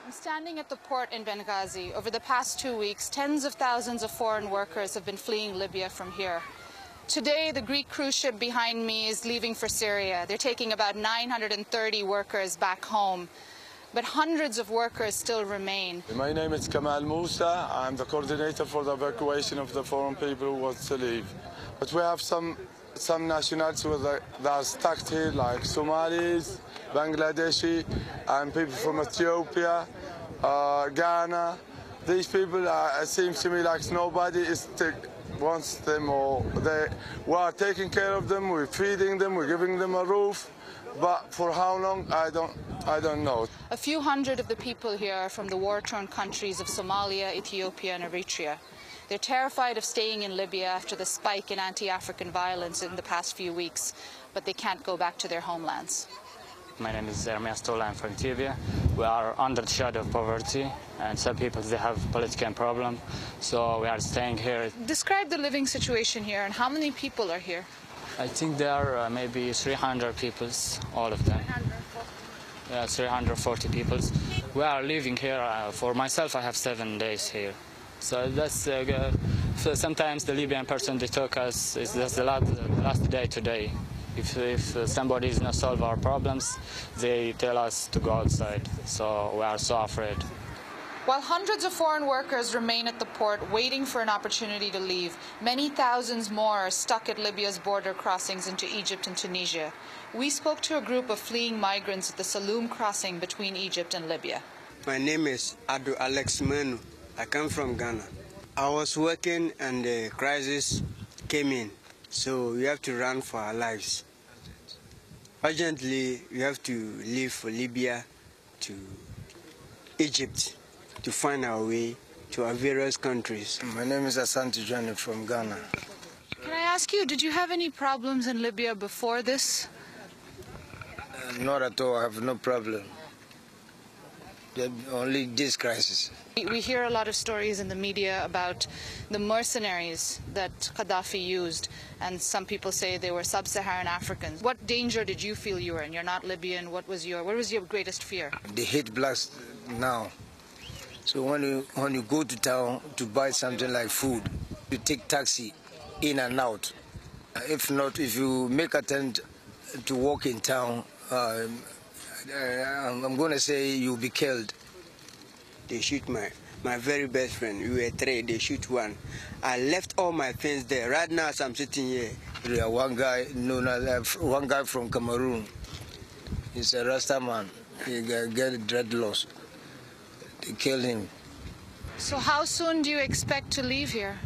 I'm standing at the port in Benghazi. Over the past 2 weeks, tens of thousands of foreign workers have been fleeing Libya from here. Today, the Greek cruise ship behind me is leaving for Syria. They're taking about 930 workers back home, but hundreds of workers still remain. My name is Kamal Musa. I'm the coordinator for the evacuation of the foreign people who want to leave. But we have some nationalities that are stuck here, like Somalis, Bangladeshi, and people from Ethiopia, Ghana. These people, it seems to me like nobody wants them, or we are taking care of them, we're feeding them, we're giving them a roof. But for how long, I don't know. A few hundred of the people here are from the war-torn countries of Somalia, Ethiopia, and Eritrea. They're terrified of staying in Libya after the spike in anti-African violence in the past few weeks, but they can't go back to their homelands. My name is Ermias Tola. I'm from Ethiopia. We are under the shadow of poverty, and some people, they have political problem, so we are staying here. Describe the living situation here, and how many people are here? I think there are maybe 300 people, all of them. 340 people. We are living here. For myself, I have 7 days here. So that's so sometimes the Libyan person, they took us, that's the last day today. If somebody is not solve our problems, they tell us to go outside. So we are so afraid. While hundreds of foreign workers remain at the port waiting for an opportunity to leave, many thousands more are stuck at Libya's border crossings into Egypt and Tunisia. We spoke to a group of fleeing migrants at the Saloum crossing between Egypt and Libya. My name is Adu Alex Menu. I come from Ghana. I was working and the crisis came in, so we have to run for our lives. Urgently, we have to leave for Libya to Egypt to find our way to our various countries. My name is Asante Johnny from Ghana. Can I ask you, did you have any problems in Libya before this? Not at all. I have no problem. Only this crisis. We hear a lot of stories in the media about the mercenaries that Gaddafi used, and some people say they were sub-Saharan Africans. What danger did you feel you were in? You're not Libyan. What was your greatest fear? They hate blacks now. So when you go to town to buy something like food, you take taxi in and out. If not, if you make attempt to walk in town, I'm going to say you'll be killed. They shoot my very best friend. We were 3, they shoot 1. I left all my friends there. Right now, as I'm sitting here. One guy from Cameroon. He's a Rasta man. He get dreadlocks. They killed him. So how soon do you expect to leave here?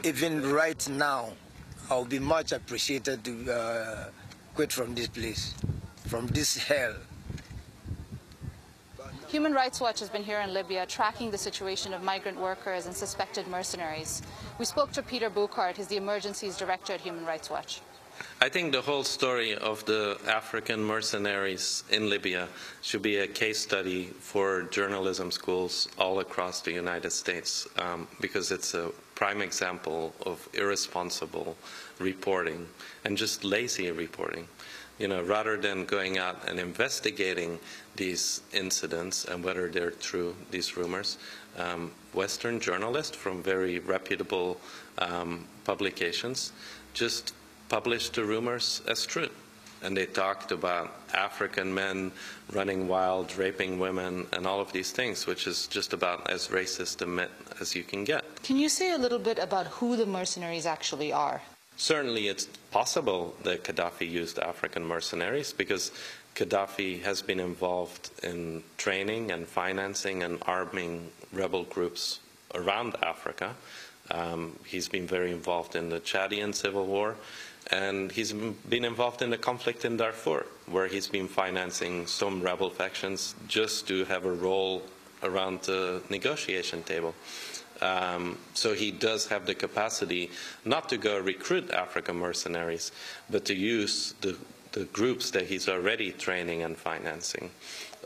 Even right now, I'll be much appreciated to quit from this place, from this hell. Human Rights Watch has been here in Libya tracking the situation of migrant workers and suspected mercenaries. We spoke to Peter Bouckaert, he's the emergencies director at Human Rights Watch. I think the whole story of the African mercenaries in Libya should be a case study for journalism schools all across the United States, because it's a prime example of irresponsible reporting and just lazy reporting. You know, rather than going out and investigating these incidents and whether they're true, these rumors, Western journalists from very reputable publications just published the rumors as true. And they talked about African men running wild, raping women, and all of these things, which is just about as racist a myth as you can get. Can you say a little bit about who the mercenaries actually are? Certainly it's possible that Gaddafi used African mercenaries, because Gaddafi has been involved in training and financing and arming rebel groups around Africa. He's been very involved in the Chadian civil war, and he's been involved in the conflict in Darfur, where he's been financing some rebel factions just to have a role around the negotiation table. So he does have the capacity not to go recruit African mercenaries, but to use the groups that he's already training and financing.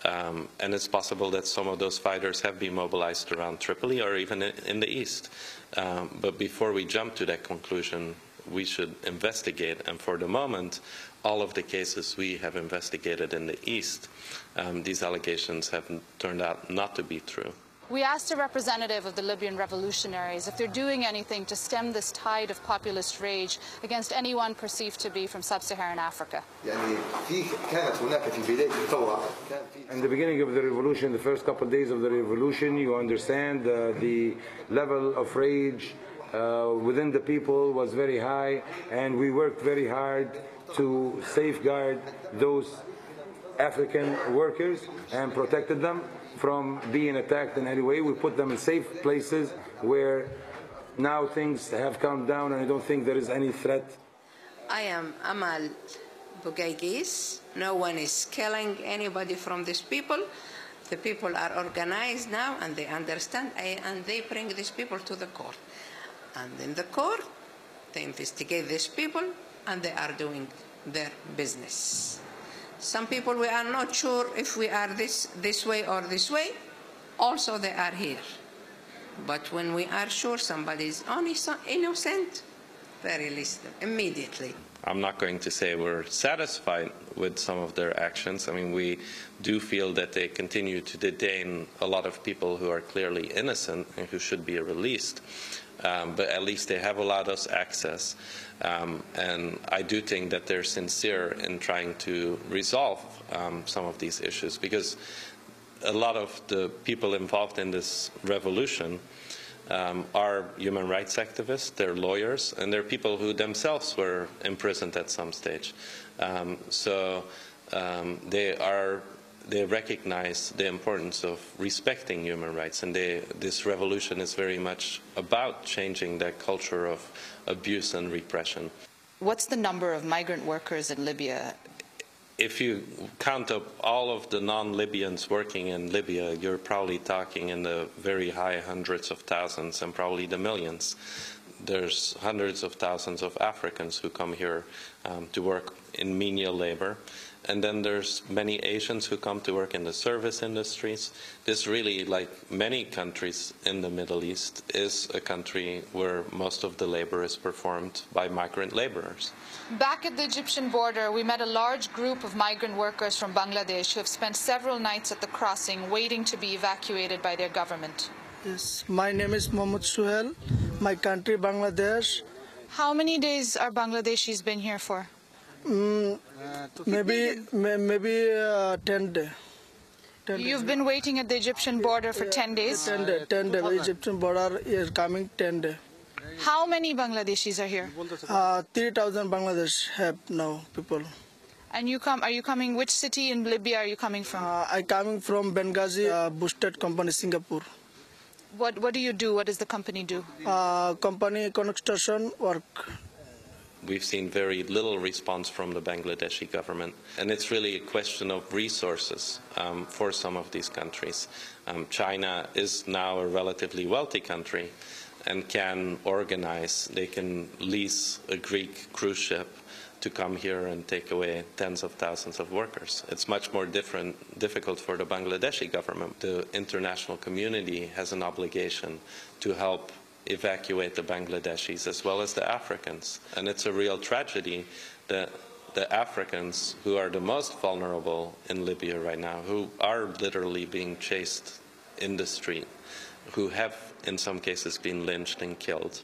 And it's possible that some of those fighters have been mobilized around Tripoli or even in the east. But before we jump to that conclusion, we should investigate. And for the moment, all of the cases we have investigated in the East, these allegations have turned out not to be true. We asked a representative of the Libyan revolutionaries if they're doing anything to stem this tide of populist rage against anyone perceived to be from sub-Saharan Africa. In the beginning of the revolution, the first couple of days of the revolution, you understand the level of rage within the people was very high, and we worked very hard to safeguard those African workers and protected them from being attacked in any way. We put them in safe places where now things have calmed down and I don't think there is any threat. I am Amal Bouckaert. No one is killing anybody from these people. The people are organized now and they understand, and they bring these people to the court. And in the court, they investigate these people and they are doing their business. Some people, we are not sure if we are this way or this way. Also, they are here. But when we are sure somebody is innocent, they release them immediately. I'm not going to say we're satisfied with some of their actions. I mean, we do feel that they continue to detain a lot of people who are clearly innocent and who should be released. But at least they have allowed us access. And I do think that they're sincere in trying to resolve some of these issues, because a lot of the people involved in this revolution are human rights activists, they're lawyers, and they're people who themselves were imprisoned at some stage. They recognize the importance of respecting human rights, and this revolution is very much about changing that culture of abuse and repression. What's the number of migrant workers in Libya? If you count up all of the non-Libyans working in Libya, you're probably talking in the very high hundreds of thousands and probably the millions. There's hundreds of thousands of Africans who come here to work in menial labor. And then there's many Asians who come to work in the service industries. This really, like many countries in the Middle East, is a country where most of the labor is performed by migrant laborers. Back at the Egyptian border, we met a large group of migrant workers from Bangladesh who have spent several nights at the crossing waiting to be evacuated by their government. Yes, my name is Mohammed Suhail. My country, Bangladesh. How many days are Bangladeshis been here for? Maybe 10 days. You've been waiting at the Egyptian border for 10 days? 10 days. Egyptian border is coming 10 days. How many Bangladeshis are here? 3,000 Bangladesh have now people. And are you coming, which city in Libya are you coming from? I'm coming from Benghazi, boosted company, Singapore. What do you do? What does the company do? Company construction work. We've seen very little response from the Bangladeshi government, and it's really a question of resources for some of these countries. China is now a relatively wealthy country and can organize, they can lease a Greek cruise ship to come here and take away tens of thousands of workers. It's much more difficult for the Bangladeshi government. The international community has an obligation to help evacuate the Bangladeshis as well as the Africans. And it's a real tragedy that the Africans, who are the most vulnerable in Libya right now, who are literally being chased in the street, who have in some cases been lynched and killed,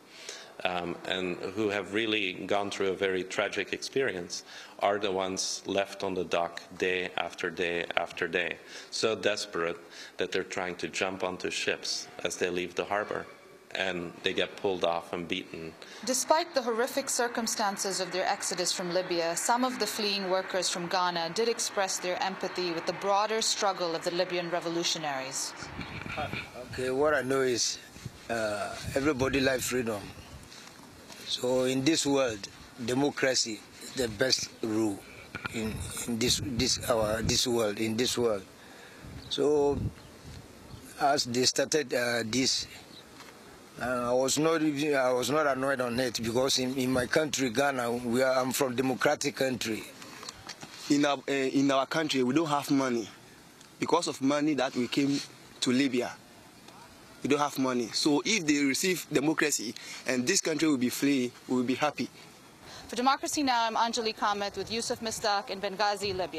and who have really gone through a very tragic experience, are the ones left on the dock day after day after day, so desperate that they're trying to jump onto ships as they leave the harbor, and they get pulled off and beaten. Despite the horrific circumstances of their exodus from Libya, some of the fleeing workers from Ghana did express their empathy with the broader struggle of the Libyan revolutionaries. Okay, what I know is everybody likes freedom. So in this world, democracy is the best rule in this world. So as they started this, I was not annoyed on it, because in my country, Ghana, I'm from a democratic country. In our country, we don't have money. Because of money that we came to Libya, we don't have money. So if they receive democracy and this country will be free, we will be happy. For Democracy Now!, I'm Anjali Kamat with Yusuf Misdaq in Benghazi, Libya.